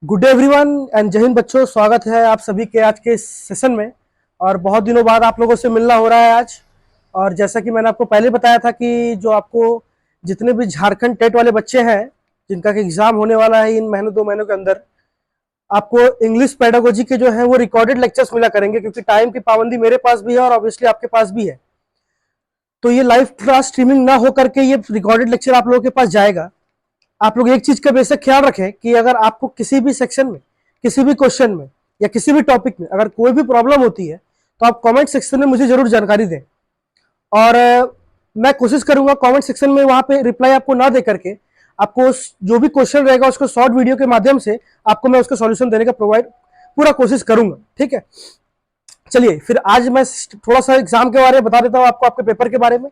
Good day everyone and जय हिंद बच्चों। स्वागत है आप सभी के आज के इस सेशन में। और बहुत दिनों बाद आप लोगों से मिलना हो रहा है आज। और जैसा कि मैंने आपको पहले बताया था कि जो आपको जितने भी झारखंड टेट वाले बच्चे हैं जिनका कि एग्जाम होने वाला है इन महीनों 2 महीनों के अंदर, आपको इंग्लिश पेडागोजी के जो है वो रिकॉर्डेड लेक्चर्स मिला करेंगे, क्योंकि टाइम की पाबंदी मेरे पास भी है और ऑब्वियसली आपके पास भी है। तो ये लाइव क्लास स्ट्रीमिंग ना हो करके ये रिकॉर्डेड लेक्चर आप लोगों के पास जाएगा। आप लोग एक चीज का बेशक ख्याल रखें कि अगर आपको किसी भी सेक्शन में, किसी भी क्वेश्चन में या किसी भी टॉपिक में अगर कोई भी प्रॉब्लम होती है तो आप कमेंट सेक्शन में मुझे जरूर जानकारी दें। और मैं कोशिश करूंगा कमेंट सेक्शन में वहां पे रिप्लाई आपको ना दे करके आपको जो भी क्वेश्चन रहेगा उसको शॉर्ट वीडियो के माध्यम से आपको मैं उसका सॉल्यूशन देने का पूरा कोशिश करूंगा। ठीक है, चलिए फिर आज मैं थोड़ा सा एग्जाम के बारे में बता देता हूँ आपको, आपके पेपर के बारे में।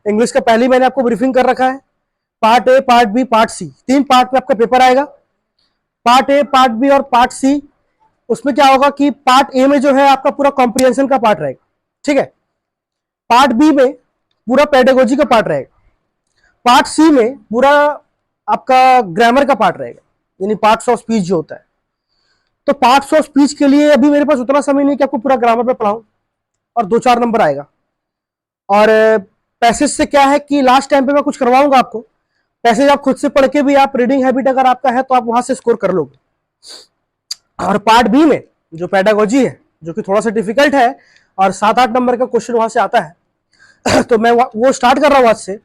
इंग्लिश का पहले ही मैंने आपको ब्रीफिंग कर रखा है। Part A, part B, part C, 3 part में आपका पेपर आएगा। पार्ट ए, पार्ट बी और पार्ट सी, उसमें क्या होगा कि पार्ट ए में जो है आपका पूरा कॉम्प्रिहेंशन का पार्ट रहेगा। ठीक है, पार्ट बी में पूरा पेडागोजी का पार्ट रहेगा। पार्ट सी में पूरा आपका ग्रामर का पार्ट रहेगा, यानी पार्ट्स ऑफ स्पीच जो होता है। तो पार्ट्स ऑफ स्पीच के लिए अभी मेरे पास उतना समय नहीं कि आपको पूरा ग्रामर पे पढ़ाऊं, और 2-4 नंबर आएगा। और पैसेज से क्या है कि लास्ट टाइम पे मैं कुछ करवाऊंगा आपको। पैसेज आप खुद से पढ़ के भी, आप रीडिंग हैबिट अगर आपका है तो आप वहां से स्कोर कर लोगे। और पार्ट बी में जो पेडागोजी है, जो कि थोड़ा सा डिफिकल्ट है और 7-8 नंबर का क्वेश्चन वहां से आता है तो मैं वो स्टार्ट कर रहा हूं आज से।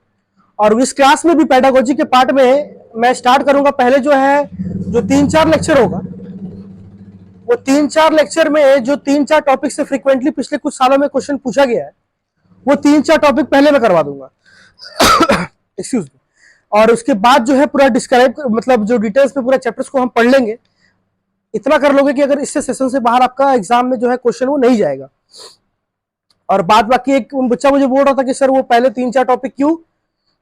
और इस क्लास में भी पेडागोजी के पार्ट में मैं स्टार्ट करूंगा। पहले जो है जो 3-4 लेक्चर होगा, वो 3-4 लेक्चर में जो 3-4 टॉपिक से फ्रीक्वेंटली पिछले कुछ सालों में क्वेश्चन पूछा गया है, वो 3-4 टॉपिक पहले मैं करवा दूंगा एक्सक्यूज मी। और उसके बाद जो है पूरा डिस्क्राइब, मतलब जो डिटेल्स में पूरा चैप्टर्स को हम पढ़ लेंगे। इतना कर लोगे कि अगर इससे सेशन से बाहर आपका एग्जाम में जो है क्वेश्चन वो नहीं जाएगा। और बाद बाकी एक बच्चा मुझे बोल रहा था कि सर वो पहले 3-4 टॉपिक क्यों,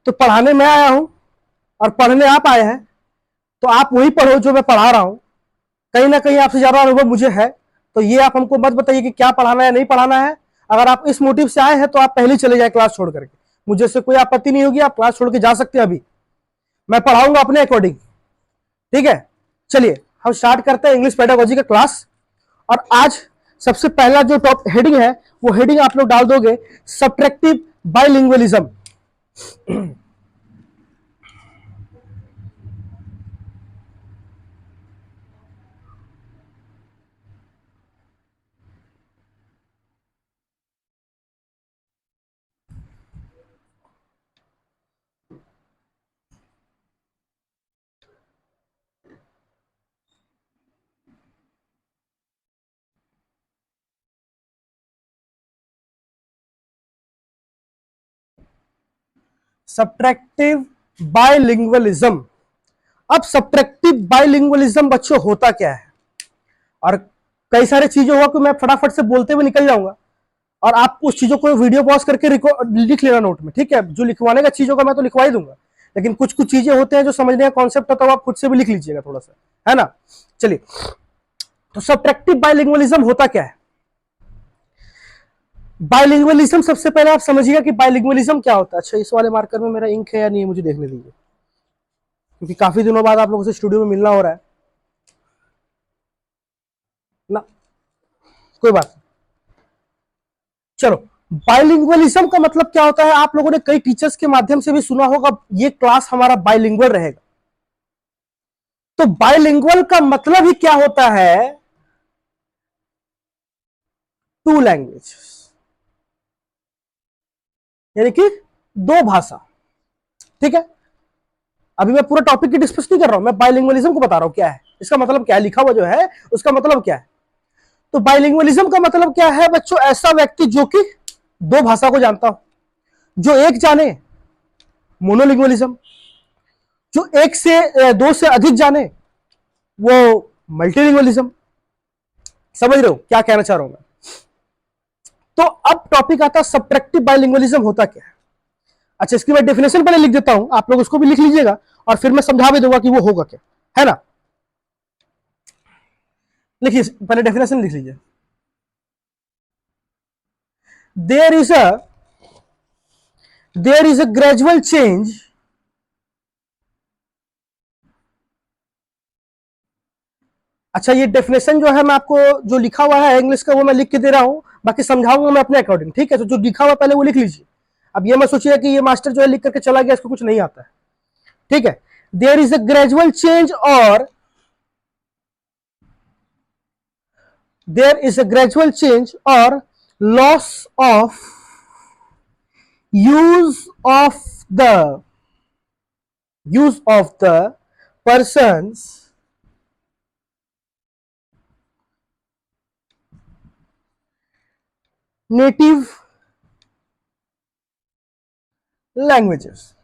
तो पढ़ाने मैं आया हूं और पढ़ने आप आए हैं, तो आप वही पढ़ो जो मैं पढ़ा रहा हूं। कहीं ना कहीं आपसे ज्यादा अनुभव मुझे है, तो ये आप हमको मत बताइए कि क्या पढ़ाना है नहीं पढ़ाना है। अगर आप इस मोटिव से आए हैं तो आप पहले चले जाए क्लास छोड़ करके, मुझे से कोई आपत्ति नहीं होगी, आप क्लास छोड़ के जा सकते हैं। अभी मैं पढ़ाऊंगा अपने अकॉर्डिंग। ठीक है, चलिए हम स्टार्ट करते हैं इंग्लिश पेडागोजी का क्लास। और आज सबसे पहला जो टॉप हेडिंग है, वो हेडिंग आप लोग डाल दोगे सब्ट्रैक्टिव बाइलिंगुअलिज्म। Subtractive bilingualism. अब सब्ट्रैक्टिव बाइलिंगुअलिज्म बच्चों होता क्या है, और कई सारी चीजें होगा कि मैं फटाफट से बोलते हुए निकल जाऊंगा और आप उस चीजों को वीडियो पॉज करके लिख लेना नोट में। ठीक है, जो लिखवाने का चीज होगा मैं तो लिखवा ही दूंगा, लेकिन कुछ कुछ चीजें होते हैं जो समझने का कॉन्सेप्ट होता है, आप खुद से भी लिख लीजिएगा थोड़ा सा, है ना। चलिए, तो सब्ट्रैक्टिव बाइलिंगुअलिज्म होता क्या है। बाइलिंगुअलिज्म, सबसे पहले आप समझिएगा कि बाइलिंगुअलिज्म क्या होता है। अच्छा, इस वाले मार्कर में मेरा इंक है या नहीं मुझे देखने दीजिए, क्योंकि काफी दिनों बाद आप लोगों से स्टूडियो में मिलना हो रहा है ना। कोई बात नहीं, चलो। बाइलिंगुअलिज्म का मतलब क्या होता है, आप लोगों ने कई टीचर्स के माध्यम से भी सुना होगा, ये क्लास हमारा बाइलिंगुअल रहेगा। तो बाइलिंगुअल का मतलब ही क्या होता है, टू लैंग्वेज, यानी कि दो भाषा। ठीक है, अभी मैं पूरा टॉपिक की डिस्कस नहीं कर रहा हूं, मैं बाइलिंगुअलिज्म को बता रहा हूं क्या है, इसका मतलब क्या है, लिखा हुआ जो है उसका मतलब क्या है। तो बाइलिंगुअलिज्म का मतलब क्या है बच्चों, ऐसा व्यक्ति जो कि दो भाषा को जानता हो। जो एक जाने, मोनोलिंगुअलिज्म। जो एक से दो से अधिक जाने, वो मल्टीलिंगुअलिज्म। समझ रहे हो क्या कहना चाह रहा हूं मैं। तो अब टॉपिक आता है सब्ट्रैक्टिव बाइलिंगुअलिज्म होता क्या है। अच्छा, इसकी मैं डेफिनेशन पहले लिख देता हूं, आप लोग उसको भी लिख लीजिएगा और फिर मैं समझा भी दूंगा कि वो होगा क्या, है ना। लिखिए, पहले डेफिनेशन लिख लीजिए। There is a there is a gradual अच्छा, ये डेफिनेशन जो है मैं आपको जो लिखा हुआ है इंग्लिश का वो मैं लिख के दे रहा हूं, बाकी समझाऊंगा मैं अपने अकॉर्डिंग, ठीक है। तो जो लिखा हुआ पहले वो लिख लीजिए। अब ये मैं सोचिए कि ये मास्टर जो है लिख करके चला गया, इसको कुछ नहीं आता है, ठीक है। There is a gradual change और there is a gradual change or loss of use of the person's native languages.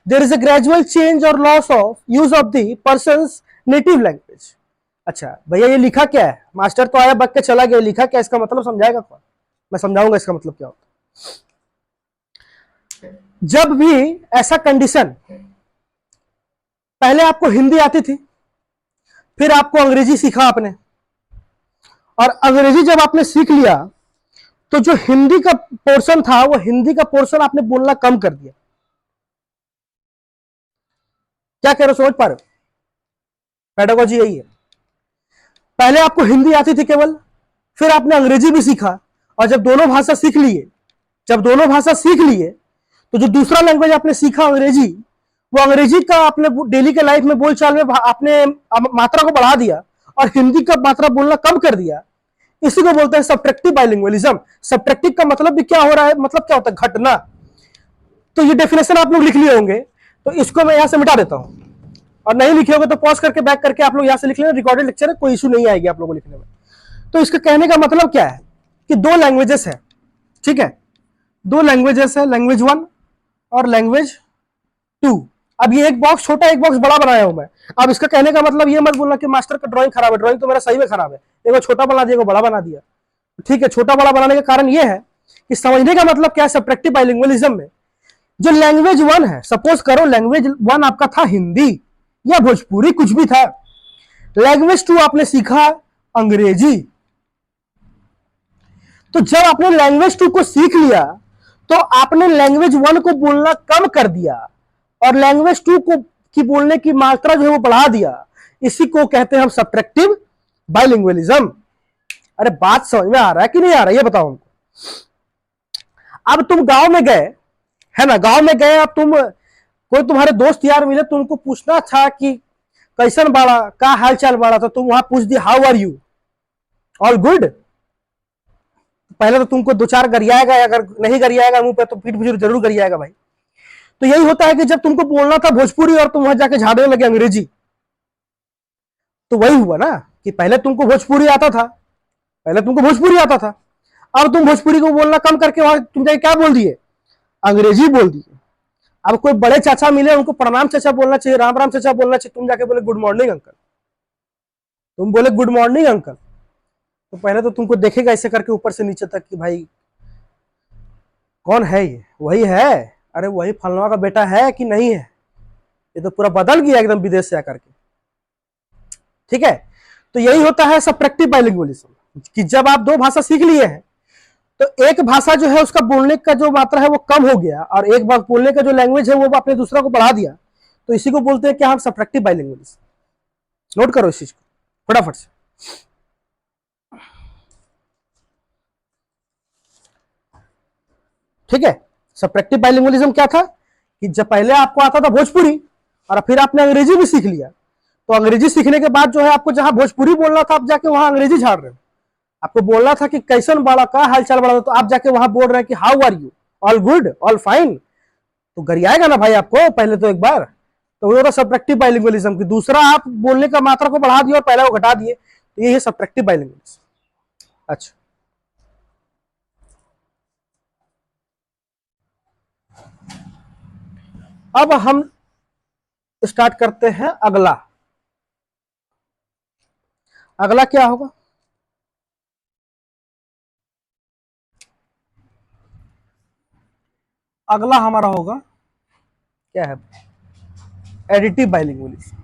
There is a gradual change or loss of use of the person's native language. अच्छा भैया, ये लिखा क्या है? Master तो आया bug के चला गया, लिखा क्या इसका मतलब समझाएगा कौन? मैं समझाऊंगा इसका मतलब क्या होता है। जब भी ऐसा कंडीशन, पहले आपको हिंदी आती थी, फिर आपको अंग्रेजी सीखा आपने, और अंग्रेजी जब आपने सीख लिया तो जो हिंदी का पोर्शन था वो हिंदी का पोर्शन आपने बोलना कम कर दिया। क्या कह रहे हो, समझ पा रहे हो? पेडागोजी यही है। पहले आपको हिंदी आती थी केवल, फिर आपने अंग्रेजी भी सीखा, और जब दोनों भाषा सीख लिए तो जो दूसरा लैंग्वेज आपने सीखा अंग्रेजी, वो अंग्रेजी का आपने डेली के लाइफ में बोलचाल में आपने मात्रा को बढ़ा दिया और हिंदी का मात्रा बोलना कम कर दिया। इसी को बोलते हैं सब्ट्रैक्टिव बाइलिंगुअलिज्म। सब्ट्रैक्टिव का मतलब भी क्या हो रहा है, मतलब क्या होता है, घटना। तो ये डेफिनेशन आप लोग लिख लिए होंगे, तो इसको मैं यहां से मिटा देता हूं, और नहीं लिखे होंगे तो पॉज करके बैक करके आप लोग यहां से लिख लेना, रिकॉर्डेड लेक्चर है, कोई इशू नहीं आएगी आप लोगों को लिखने में। तो इसका कहने का मतलब क्या है कि दो लैंग्वेजेस है, ठीक है, दो लैंग्वेजेस है, लैंग्वेज 1 और लैंग्वेज 2। अब ये एक बॉक्स छोटा एक बॉक्स बड़ा बनाया हूं मैं। अब इसका कहने का मतलब ये मत बोलना कि मास्टर का ड्राइंग खराब है, ड्राइंग तो मेरा सही में खराब है, देखो छोटा बना दिया, बड़ा बना दिया, ठीक है। छोटा बड़ा बनाने का कारण ये है कि समझने का मतलब क्या है, सब्ट्रैक्टिव बाइलिंगुअलिज्म में जो लैंग्वेज 1 है, सपोज करो लैंग्वेज 1 आपका था हिंदी या भोजपुरी, कुछ भी था। लैंग्वेज 2 आपने सीखा अंग्रेजी। तो जब आपने लैंग्वेज 2 को सीख लिया तो आपने लैंग्वेज 1 को बोलना कम कर दिया और लैंग्वेज 2 को की बोलने की मात्रा जो है वो बढ़ा दिया। इसी को कहते हैं हम सब्ट्रैक्टिव बाइलिंगुअलिज्म। अरे बात समझ में आ रहा है कि नहीं आ रहा है, ये बताओ हमको। अब तुम गांव में गए, है ना, गांव में गए, अब तुम कोई तुम्हारे दोस्त यार मिले, तुमको पूछना था कि कैसन बाड़ा, का हाल चाल बाड़ा, तो तुम वहां पूछ दिया how are you, all good. पहले तो तुमको दो चार गरियाएगा, अगर नहीं गरियाएगा मुंह पे तो पीठ पीछे जरूर गरियाएगा भाई। तो यही होता है कि जब तुमको बोलना था भोजपुरी और तुम वहां जाके झाड़ने लगे अंग्रेजी, तो वही हुआ ना कि पहले तुमको भोजपुरी आता था, अब तुम भोजपुरी को बोलना कम करके वहां तुम जाके क्या बोल दिए, अंग्रेजी बोल दिए। अब कोई बड़े चाचा मिले, उनको प्रणाम चाचा बोलना चाहिए, राम राम चाचा बोलना चाहिए, तुम जाके बोले गुड मॉर्निंग अंकल, तुम बोले गुड मॉर्निंग अंकल। तो पहले तो तुमको देखेगा ऐसे करके ऊपर से नीचे तक कि भाई कौन है ये, वही है, अरे वही फलना का बेटा है कि नहीं है, ये तो पूरा बदल गया एकदम विदेश से आकर के, ठीक है। तो यही होता है सब्ट्रैक्टिव बाइलिंगुअलिज्म कि जब आप दो भाषा सीख लिए हैं तो एक भाषा जो है उसका बोलने का जो मात्रा है वो कम हो गया और एक बार बोलने का जो लैंग्वेज है वो आपने दूसरा को बढ़ा दिया, तो इसी को बोलते हैं क्या हम सब्ट्रैक्टिव बाइलिंगुअलिज्म। नोट करो इस चीज को फटाफट से। ठीक है, सब्ट्रैक्टिव बाइलिंगुअलिज्म क्या था कि जब पहले आपको आता था भोजपुरी और फिर आपने अंग्रेजी भी सीख लिया, तो अंग्रेजी सीखने के बाद जो है आपको जहां भोजपुरी बोलना था आप जाके वहां अंग्रेजी झाड़ रहे हो। आपको बोलना था कि कैसन बड़ा, का हालचाल बड़ा, तो आप जाके वहां बोल रहे हैं कि how are you, all good, all fine. तो गरियाएगा ना भाई आपको पहले तो एक बार। तो वो था सब्ट्रैक्टिव बाइलिंगुअलिज्म की दूसरा आप बोलने का मात्रा को बढ़ा दिए और पहला को घटा दिए, तो ये है सब्ट्रैक्टिव बाइलिंगुअलिज्म। अच्छा, अब हम स्टार्ट करते हैं अगला। अगला क्या होगा, अगला हमारा होगा क्या है, एडिटिव बाइलिंगुअलिज्म।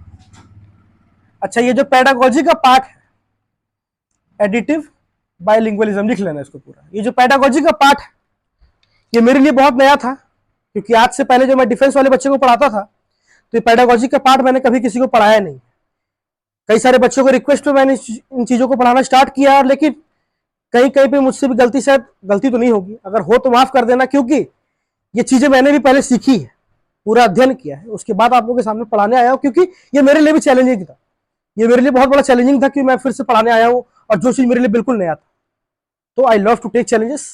अच्छा, ये जो पेडागोजी का पार्ट है, एडिटिव बाइलिंगुअलिज्म लिख लेना इसको पूरा। ये जो पेडागोजी का पार्ट है ये मेरे लिए बहुत नया था, क्योंकि आज से पहले जो मैं डिफेंस वाले बच्चे को पढ़ाता था तो ये पेडागोजी का पार्ट मैंने कभी किसी को पढ़ाया नहीं। कई सारे बच्चों को रिक्वेस्ट पे मैंने इन चीज़ों को पढ़ाना स्टार्ट किया, लेकिन कहीं कहीं पे मुझसे भी गलती, शायद गलती तो नहीं होगी, अगर हो तो माफ़ कर देना, क्योंकि ये चीज़ें मैंने भी पहले सीखी है, पूरा अध्ययन किया है, उसके बाद आप लोगों के सामने पढ़ाने आया हूँ, क्योंकि ये मेरे लिए भी चैलेंजिंग था। ये मेरे लिए बहुत बड़ा चैलेंजिंग था कि मैं फिर से पढ़ाने आया हूँ और जो चीज़ मेरे लिए बिल्कुल नया था। तो I love to take challenges.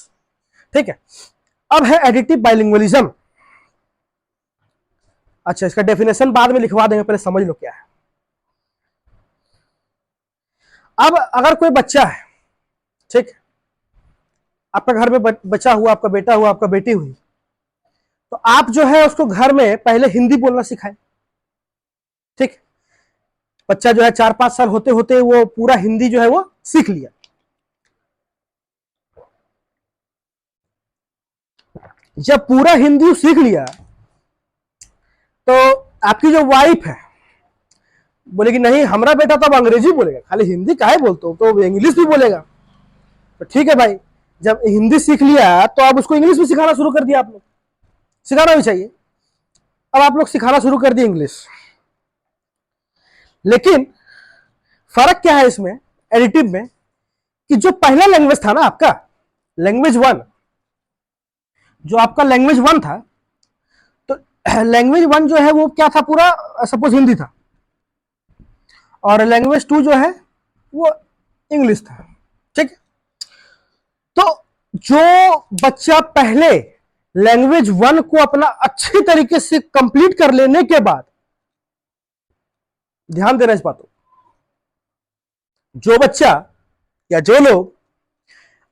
ठीक है, अब है एडिटिव बाइलिंगुअलिज्म। अच्छा, इसका डेफिनेशन बाद में लिखवा देंगे, पहले समझ लो क्या है। अब अगर कोई बच्चा है, ठीक, आपका घर में बच्चा हुआ, आपका बेटा हुआ, आपका बेटी हुई, तो आप जो है उसको घर में पहले हिंदी बोलना सिखाएं। ठीक, बच्चा जो है 4-5 साल होते होते वो पूरा हिंदी जो है वो सीख लिया। जब पूरा हिंदी सीख लिया तो आपकी जो वाइफ है बोलेगी नहीं, हमारा बेटा तो अब अंग्रेजी बोलेगा, खाली हिंदी काहे बोलते हो, तो इंग्लिश भी बोलेगा। तो ठीक है भाई, जब हिंदी सीख लिया तो अब उसको इंग्लिश भी सिखाना शुरू कर दिया आप लोग, सिखाना भी चाहिए। अब आप लोग सिखाना शुरू कर दिए इंग्लिश, लेकिन फर्क क्या है इसमें एडिटिव में, कि जो पहला लैंग्वेज था ना आपका, लैंग्वेज 1, जो आपका लैंग्वेज 1 था, तो लैंग्वेज 1 जो है वो क्या था, पूरा सपोज हिंदी था, और लैंग्वेज 2 जो है वो इंग्लिश था। ठीक, तो जो बच्चा पहले लैंग्वेज 1 को अपना अच्छी तरीके से कंप्लीट कर लेने के बाद, ध्यान देना इस बात को, जो बच्चा या जो लोग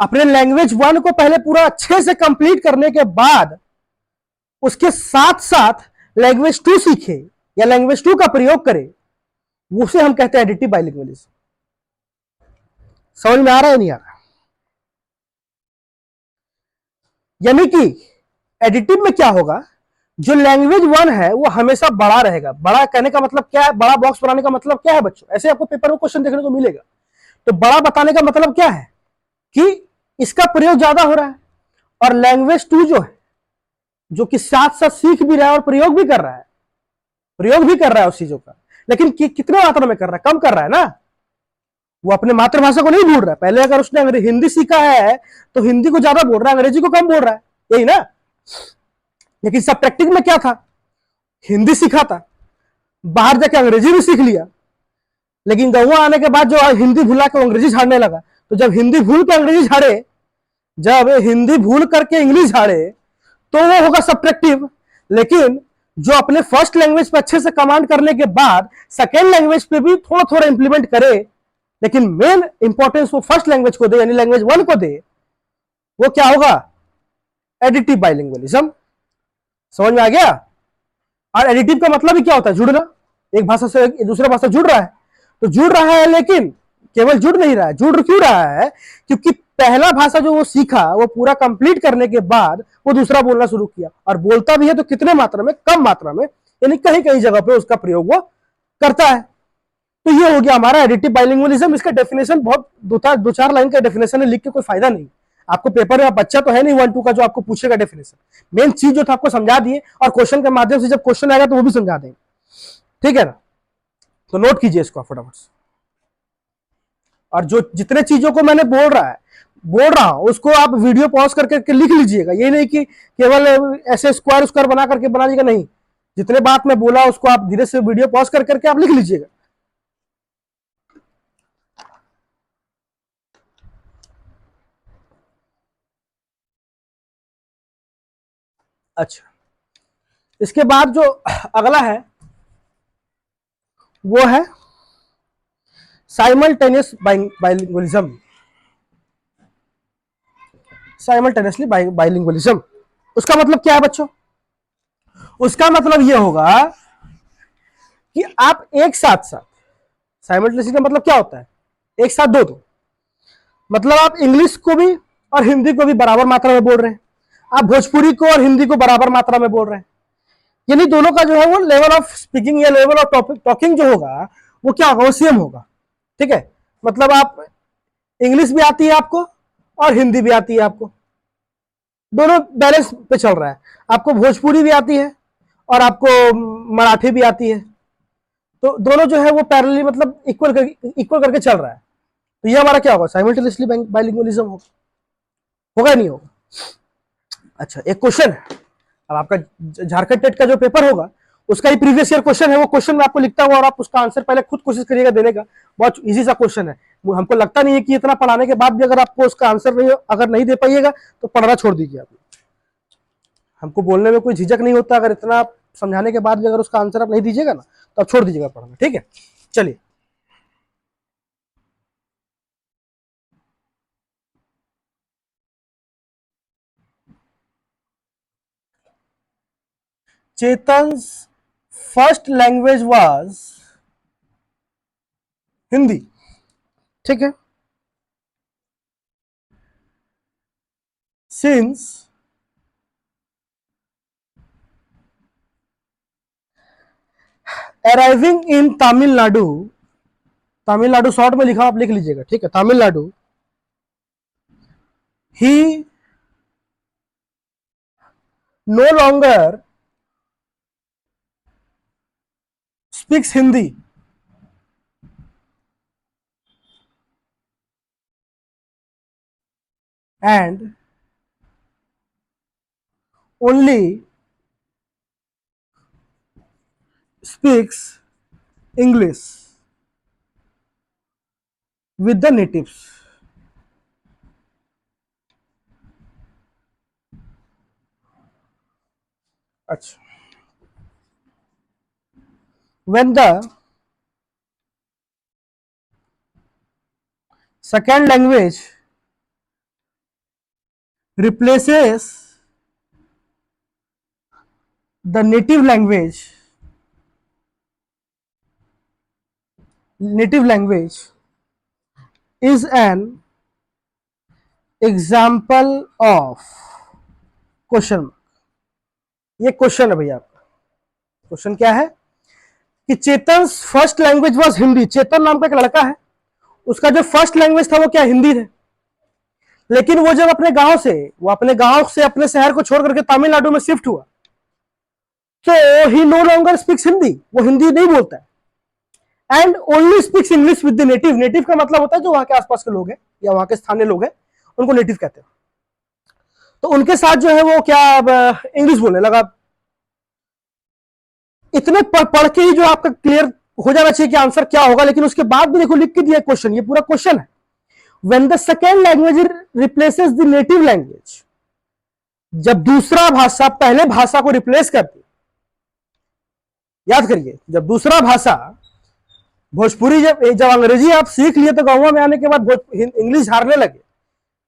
अपने लैंग्वेज 1 को पहले पूरा अच्छे से कंप्लीट करने के बाद उसके साथ साथ लैंग्वेज 2 सीखे या लैंग्वेज 2 का प्रयोग करे, उसे हम कहते हैं एडिटिव बाइलिंगुअलिज्म। समझ में आ रहा है नहीं आ रहा? यानी कि एडिटिव में क्या होगा, जो लैंग्वेज 1 है वो हमेशा बड़ा रहेगा। बड़ा कहने का मतलब क्या है, बड़ा बॉक्स बनाने का मतलब क्या है बच्चों, ऐसे आपको पेपर में क्वेश्चन देखने को मिलेगा। तो बड़ा बताने का मतलब क्या है कि इसका प्रयोग ज्यादा हो रहा है, और लैंग्वेज 2 जो है, जो कि साथ साथ सीख भी रहा है और प्रयोग भी कर रहा है, प्रयोग भी कर रहा है उस चीजों का, लेकिन कितने मात्रा में कर रहा है, कम कर रहा है ना। वो अपने मातृभाषा को नहीं भूल रहा है। पहले अगर उसने हिंदी सीखा है तो हिंदी को ज्यादा बोल रहा है, अंग्रेजी को कम बोल रहा है, यही ना। लेकिन सब प्रैक्टिस में क्या था, हिंदी सीखा था, बाहर जाके अंग्रेजी भी सीख लिया, लेकिन गाँव आने के बाद जो हिंदी भूला के अंग्रेजी झाड़ने लगा। तो जब हिंदी भूल के अंग्रेजी झाड़े, जब हिंदी भूल करके इंग्लिश झाड़े, तो वो होगा सब्ट्रैक्टिव। लेकिन जो अपने फर्स्ट लैंग्वेज पे अच्छे से कमांड करने के बाद सेकेंड लैंग्वेज पे भी थोड़ा थोड़ा इंप्लीमेंट करे, लेकिन मेन इंपॉर्टेंस वो फर्स्ट लैंग्वेज को दे, यानी लैंग्वेज 1 को दे, वो क्या होगा, एडिटिव बाइलिंगुअलिज्म। समझ में आ गया? और एडिटिव का मतलब ही क्या होता है, जुड़ना। एक भाषा से दूसरा भाषा जुड़ रहा है, तो जुड़ रहा है, लेकिन केवल जुड़ नहीं रहा है। जुड़ क्यों रहा है, क्योंकि पहला भाषा जो वो सीखा वो पूरा कंप्लीट करने के बाद वो दूसरा बोलना शुरू किया, और बोलता भी है तो कितने मात्रा में, कम मात्रा में, यानी कहीं कहीं जगह पे उसका प्रयोग वो करता है। तो ये हो गया हमारा एडिटिव बाइलिंगुअलिज्म। इसका डेफिनेशन बहुत दो चार लाइन का डेफिनेशन है, लिख के कोई फायदा नहीं। आपको पेपर में बच्चा तो है नहीं 1-2 का जो आपको पूछेगा डेफिनेशन, मेन चीज जो था आपको समझा दिए, और क्वेश्चन के माध्यम से जब क्वेश्चन आएगा तो वो भी समझा देंगे। ठीक है ना, तो नोट कीजिए इसको फटाफट से। और जो जितने चीजों को मैंने बोल रहा हूं उसको आप वीडियो पॉज करके लिख लीजिएगा। ये नहीं कि केवल ऐसे स्क्वायर स्क्वायर बना करके बना लीजिएगा, नहीं, जितने बात मैं बोला उसको आप धीरे से वीडियो पॉज करके आप लिख लीजिएगा। अच्छा, इसके बाद जो अगला है वो है साइमल्टेनियस बाइलिंगुअलिज्म। साइमल्टेनियसली बाइलिंगुअलिज्म, उसका मतलब क्या है बच्चों? उसका मतलब यह होगा कि आप एक साथ साथ, साइमल्टेनियसली का मतलब क्या होता है, एक साथ दो, मतलब आप इंग्लिश को भी और हिंदी को भी बराबर मात्रा में बोल रहे हैं, आप भोजपुरी को और हिंदी को बराबर मात्रा में बोल रहे हैं, यानी दोनों का जो है वो लेवल ऑफ स्पीकिंग या लेवल ऑफ टॉकिंग जो होगा वो क्या होगा, वो सेम होगा। ठीक है, मतलब आप इंग्लिश भी आती है आपको और हिंदी भी आती है आपको, दोनों बैलेंस पे चल रहा है। आपको भोजपुरी भी आती है और आपको मराठी भी आती है, तो दोनों जो है वो पैरेलली मतलब इक्वल करके चल रहा है, तो ये हमारा क्या होगा, साइमल्टेनियसली बाइलिंगुअलिज्म होगा, होगा नहीं होगा। अच्छा, एक क्वेश्चन है, अब आपका झारखंड टेट का जो पेपर होगा उसका ही प्रीवियस ईयर क्वेश्चन है, वो क्वेश्चन मैं आपको लिखता हूँ और आप उसका आंसर पहले खुद कोशिश करिएगा देने का। बहुत इजी सा क्वेश्चन है, हमको लगता नहीं है कि इतना पढ़ाने के बाद भी अगर आपको उसका आंसर अगर नहीं दे पाइएगा तो पढ़ना छोड़ दीजिए आप। हमको बोलने में कोई झिझक नहीं होता, अगर इतना समझाने के बाद भी अगर उसका आंसर आप नहीं दीजिएगा ना तो आप छोड़ दीजिएगा पढ़ना, ठीक है। चलिए, Chetan's first language was Hindi, ठीक है। Since arriving in Tamil Nadu, Tamil Nadu short में लिखा, आप लिख लीजिएगा, ठीक है, Tamil Nadu, he no longer speaks Hindi and only speaks English with the natives. अच्छा, when the second language replaces the native language is an example of question. ये क्वेश्चन है भैया, आपका क्वेश्चन क्या है कि चेतन फर्स्ट लैंग्वेज वाज हिंदी, चेतन नाम का एक लड़का है, उसका जो फर्स्ट लैंग्वेज था वो क्या, हिंदी है। लेकिन वो जब अपने गांव से अपने शहर को छोड़ करके तमिलनाडु में शिफ्ट हुआ, तो ही नो लॉन्गर स्पीक्स हिंदी, वो हिंदी नहीं बोलता है। And only speaks English with the native, native का मतलब होता है जो वहां के आसपास के लोग हैं या वहां के स्थानीय लोग हैं, उनको नेटिव कहते हैं। तो उनके साथ जो है वो क्या इंग्लिश बोलने लगा। इतने पढ़ के ही जो आपका क्लियर हो जाना चाहिए कि आंसर क्या होगा, लेकिन उसके बाद भी देखो लिख के दिया क्वेश्चन, ये पूरा क्वेश्चन है। When the second language replaces the native language, जब दूसरा भाषा पहले भाषा को रिप्लेस करती, याद करिए, जब दूसरा भाषा भोजपुरी, जब अंग्रेजी आप सीख लिए तो गांव में आने के बाद इंग्लिश झाड़ने लगे,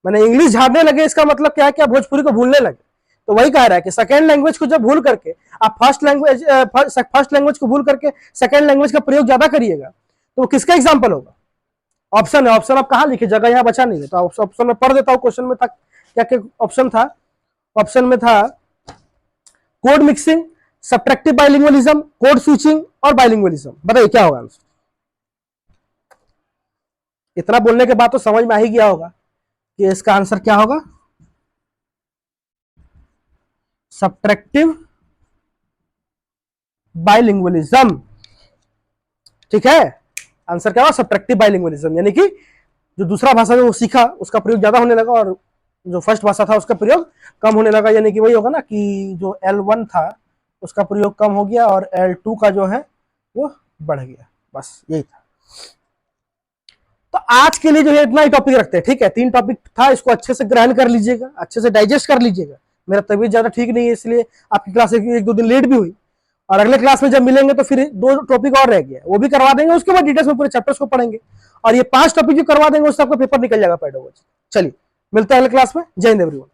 मैंने इंग्लिश झाड़ने लगे, इसका मतलब क्या है कि आप भोजपुरी को भूलने लगे। तो वही कह रहा है कि सेकेंड लैंग्वेज को जब भूल करके आप फर्स्ट लैंग्वेज को भूल करके सेकेंड लैंग्वेज का प्रयोग ज्यादा करिएगा, तो वो किसका एग्जाम्पल होगा। ऑप्शन है, ऑप्शन आप कहां लिखे, जगह यहां बचा नहीं है, तो ऑप्शन में पढ़ देता हूं। क्वेश्चन में था क्या क्या ऑप्शन था, ऑप्शन में था code mixing, subtractive bilingualism, code switching और बाइलिंगुअलिज्म। बताइए क्या होगा आंसर। इतना बोलने के बाद तो समझ में आ ही गया होगा कि इसका आंसर क्या होगा, सब्ट्रैक्टिव बाइलिंगुअलिज्म, ठीक है। आंसर क्या होगा, सब्ट्रैक्टिव बाइलिंगुअलिज्म, यानी कि जो दूसरा भाषा में वो सीखा उसका प्रयोग ज्यादा होने लगा और जो फर्स्ट भाषा था उसका प्रयोग कम होने लगा। यानी कि वही होगा ना कि जो L1 था उसका प्रयोग कम हो गया और L2 का जो है वो बढ़ गया, बस यही था। तो आज के लिए जो है इतना ही टॉपिक रखते हैं, ठीक है। 3 टॉपिक था, इसको अच्छे से ग्रहण कर लीजिएगा, अच्छे से डाइजेस्ट कर लीजिएगा। मेरा तबीयत ज्यादा ठीक नहीं है, इसलिए आपकी क्लास 1-2 दिन लेट भी हुई, और अगले क्लास में जब मिलेंगे तो फिर 2 टॉपिक और रह गया, वो भी करवा देंगे, उसके बाद डिटेल्स में पूरे चैप्टर्स को पढ़ेंगे, और ये 5 टॉपिक जो करवा देंगे उससे आपका पेपर निकल जाएगा पेडोलॉजी। चलिए मिलते हैं अगले क्लास में। जय हिंद एवरीवन।